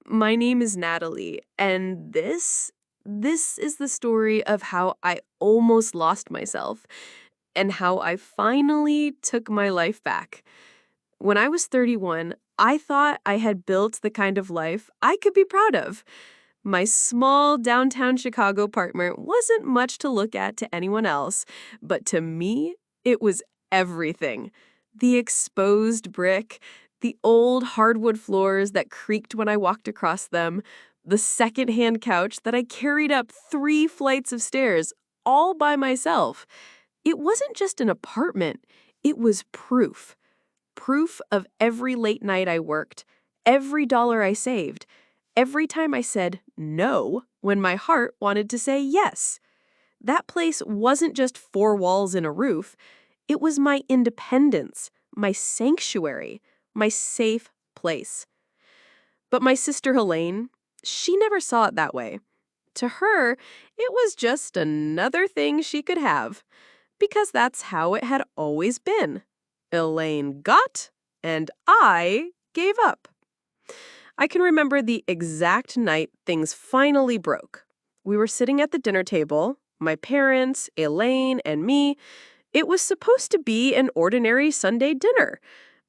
My name is Natalie, and this is the story of how I almost lost myself and how I finally took my life back. When I was 31, I thought I had built the kind of life I could be proud of. My small downtown Chicago apartment wasn't much to look at to anyone else, but to me, it was everything. The exposed brick, the old hardwood floors that creaked when I walked across them, the secondhand couch that I carried up 3 flights of stairs all by myself. It wasn't just an apartment, it was proof. Proof of every late night I worked, every dollar I saved, every time I said no when my heart wanted to say yes. That place wasn't just 4 walls and a roof. It was my independence, my sanctuary, my safe place. But my sister Elaine, she never saw it that way. To her, it was just another thing she could have, because that's how it had always been. Elaine got, and I gave up. I can remember the exact night things finally broke. We were sitting at the dinner table, my parents, Elaine, and me. It was supposed to be an ordinary Sunday dinner.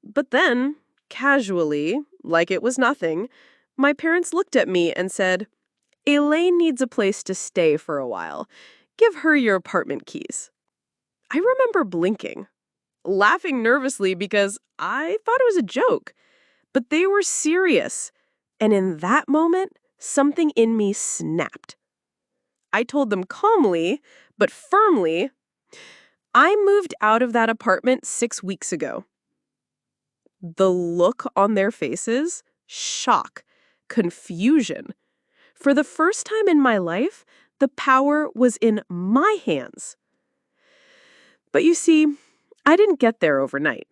But then, casually, like it was nothing, my parents looked at me and said, "Elaine needs a place to stay for a while. Give her your apartment keys." I remember blinking, laughing nervously because I thought it was a joke. But they were serious. And in that moment, something in me snapped. I told them calmly, but firmly, I moved out of that apartment 6 weeks ago. The look on their faces, shock, confusion. For the first time in my life, the power was in my hands. But you see, I didn't get there overnight.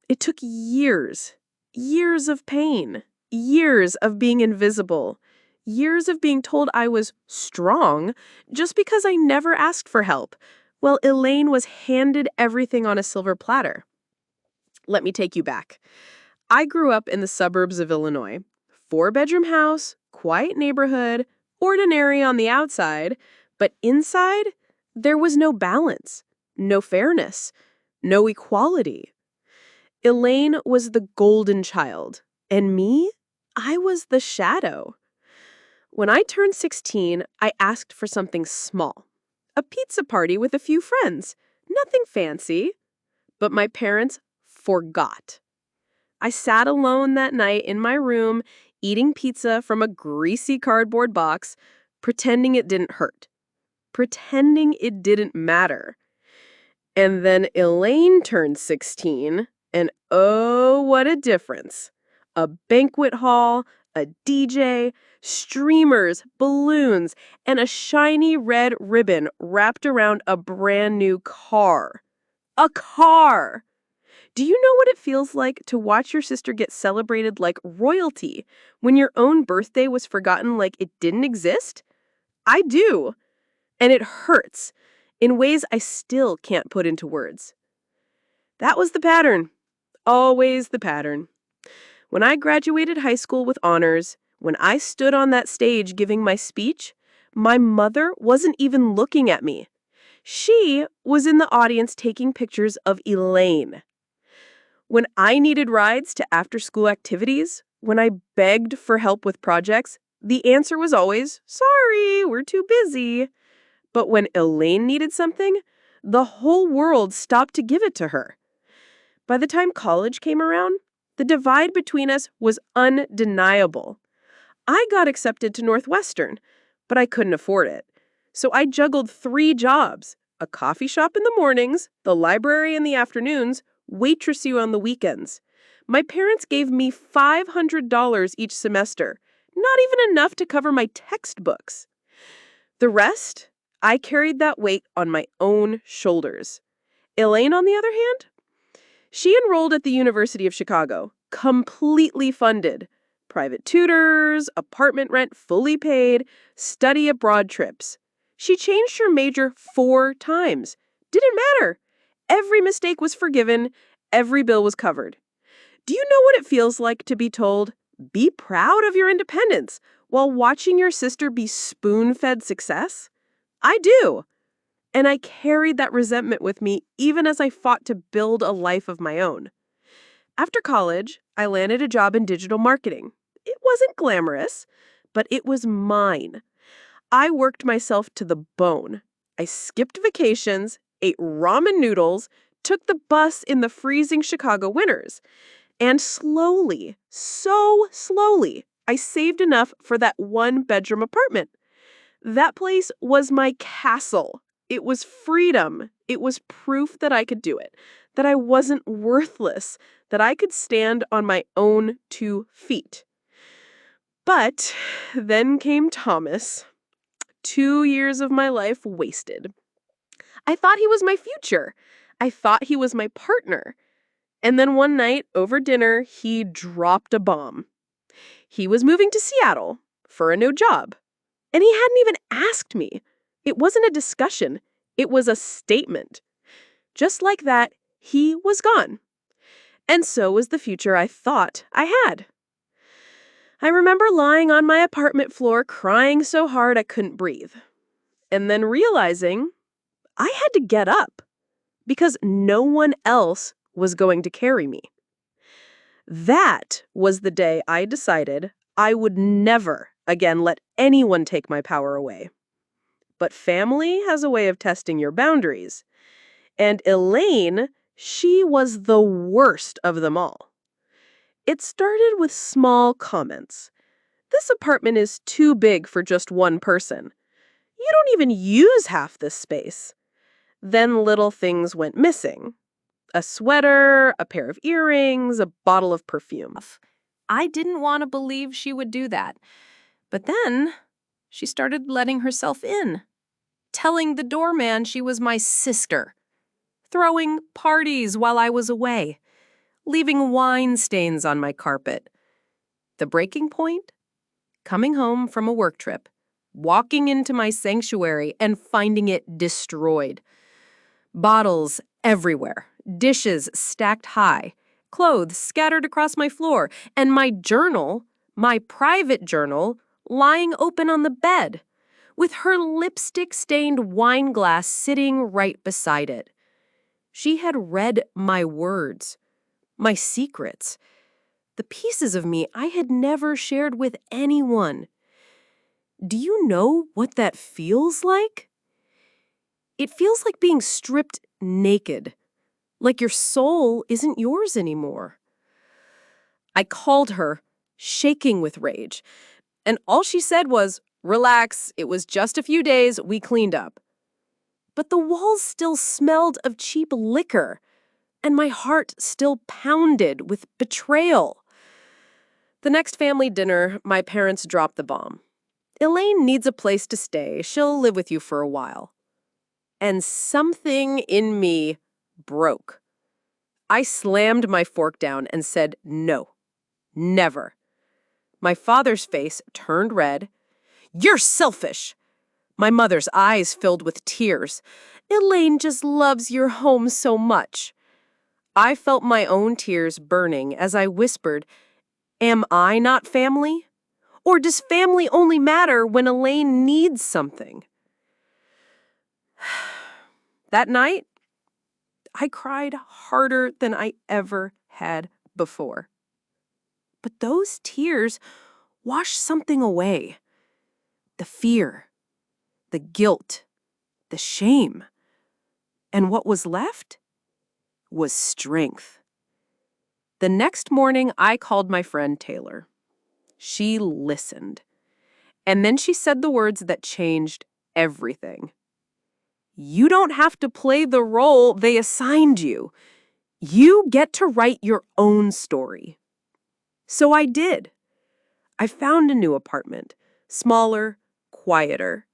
It took years, years of pain, years of being invisible, years of being told I was strong just because I never asked for help, while Elaine was handed everything on a silver platter. Let me take you back. I grew up in the suburbs of Illinois. 4-bedroom house, quiet neighborhood, ordinary on the outside, but inside, there was no balance, no fairness, no equality. Elaine was the golden child, and me, I was the shadow. When I turned 16, I asked for something small. A pizza party with a few friends. Nothing fancy. But my parents forgot. I sat alone that night in my room, eating pizza from a greasy cardboard box, pretending it didn't hurt. Pretending it didn't matter. And then Elaine turned 16, and oh, what a difference. A banquet hall, a DJ, streamers, balloons, and a shiny red ribbon wrapped around a brand new car. A car! Do you know what it feels like to watch your sister get celebrated like royalty when your own birthday was forgotten like it didn't exist? I do. And it hurts in ways I still can't put into words. That was the pattern. Always the pattern. When I graduated high school with honors, when I stood on that stage giving my speech, my mother wasn't even looking at me. She was in the audience taking pictures of Elaine. When I needed rides to after-school activities, when I begged for help with projects, the answer was always, "Sorry, we're too busy." But when Elaine needed something, the whole world stopped to give it to her. By the time college came around, the divide between us was undeniable. I got accepted to Northwestern, but I couldn't afford it. So I juggled 3 jobs, a coffee shop in the mornings, the library in the afternoons, waitressing on the weekends. My parents gave me $500 each semester, not even enough to cover my textbooks. The rest, I carried that weight on my own shoulders. Elaine, on the other hand, she enrolled at the University of Chicago, completely funded. Private tutors, apartment rent fully paid, study abroad trips. She changed her major 4 times. Didn't matter. Every mistake was forgiven. Every bill was covered. Do you know what it feels like to be told, Be proud of your independence while watching your sister be spoon-fed success? I do. And I carried that resentment with me even as I fought to build a life of my own. After college, I landed a job in digital marketing. It wasn't glamorous, but it was mine. I worked myself to the bone. I skipped vacations, ate ramen noodles, took the bus in the freezing Chicago winters. And slowly, so slowly, I saved enough for that one-bedroom apartment. That place was my castle. It was freedom. It was proof that I could do it, that I wasn't worthless, that I could stand on my own 2 feet. But then came Thomas. 2 years of my life wasted. I thought he was my future. I thought he was my partner. And then one night, over dinner, he dropped a bomb. He was moving to Seattle for a new job. And he hadn't even asked me. It wasn't a discussion. It was a statement. Just like that, he was gone. And so was the future I thought I had. I remember lying on my apartment floor crying so hard I couldn't breathe. And then realizing I had to get up because no one else was going to carry me. That was the day I decided I would never again let anyone take my power away. But family has a way of testing your boundaries. And Elaine, she was the worst of them all. It started with small comments. This apartment is too big for just one person. You don't even use half this space. Then little things went missing. A sweater, a pair of earrings, a bottle of perfume. I didn't want to believe she would do that. But then she started letting herself in, telling the doorman she was my sister, throwing parties while I was away, leaving wine stains on my carpet. The breaking point? Coming home from a work trip, walking into my sanctuary and finding it destroyed. Bottles everywhere, dishes stacked high, clothes scattered across my floor, and my journal, my private journal, lying open on the bed, with her lipstick-stained wine glass sitting right beside it. She had read my words, my secrets, the pieces of me I had never shared with anyone. Do you know what that feels like? It feels like being stripped naked, like your soul isn't yours anymore. I called her, shaking with rage, and all she said was, "Relax, it was just a few days, we cleaned up." But the walls still smelled of cheap liquor, and my heart still pounded with betrayal. The next family dinner, my parents dropped the bomb. "Elaine needs a place to stay. She'll live with you for a while." And something in me broke. I slammed my fork down and said, "No, never." My father's face turned red. "You're selfish." My mother's eyes filled with tears. "Elaine just loves your home so much." I felt my own tears burning as I whispered, "Am I not family? Or does family only matter when Elaine needs something?" That night, I cried harder than I ever had before. But those tears washed something away. The fear, the guilt, the shame. And what was left was strength. The next morning, I called my friend Taylor. She listened. And then she said the words that changed everything. "You don't have to play the role they assigned you. You get to write your own story." So I did. I found a new apartment, smaller, quieter,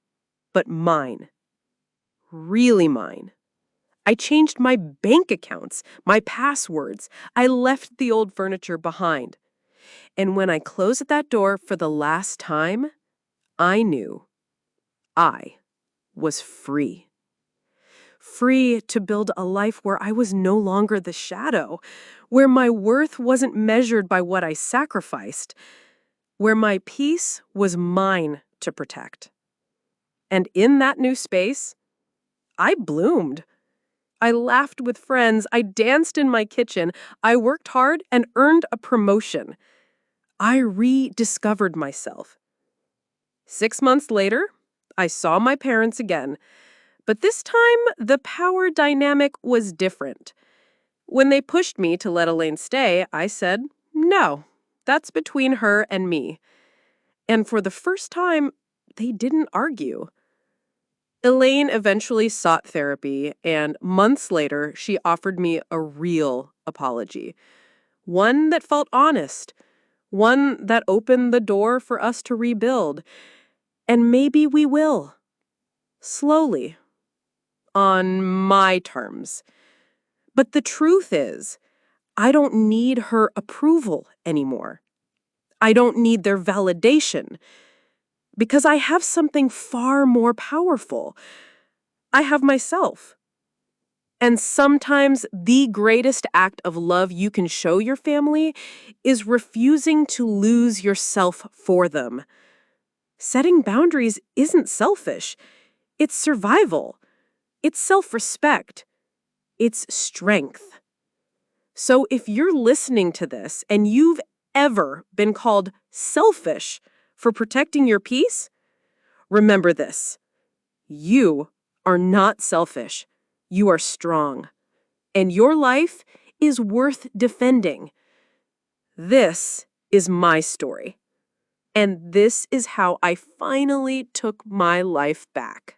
but mine. Really mine. I changed my bank accounts, my passwords. I left the old furniture behind. And when I closed that door for the last time, I knew I was free. free to build a life where I was no longer the shadow, where my worth wasn't measured by what I sacrificed, where my peace was mine to protect. And in that new space, I bloomed. I laughed with friends, I danced in my kitchen, I worked hard and earned a promotion. I rediscovered myself. 6 months later, I saw my parents again, but this time the power dynamic was different. When they pushed me to let Elaine stay, I said, no, that's between her and me. And for the first time, they didn't argue. Elaine eventually sought therapy, and months later, she offered me a real apology. One that felt honest. One that opened the door for us to rebuild. And maybe we will. Slowly. On my terms. But the truth is, I don't need her approval anymore. I don't need their validation. Because I have something far more powerful. I have myself. And sometimes the greatest act of love you can show your family is refusing to lose yourself for them. Setting boundaries isn't selfish. It's survival. It's self-respect. It's strength. So if you're listening to this and you've ever been called selfish for protecting your peace, remember this. You are not selfish. You are strong. And your life is worth defending. This is my story. And this is how I finally took my life back.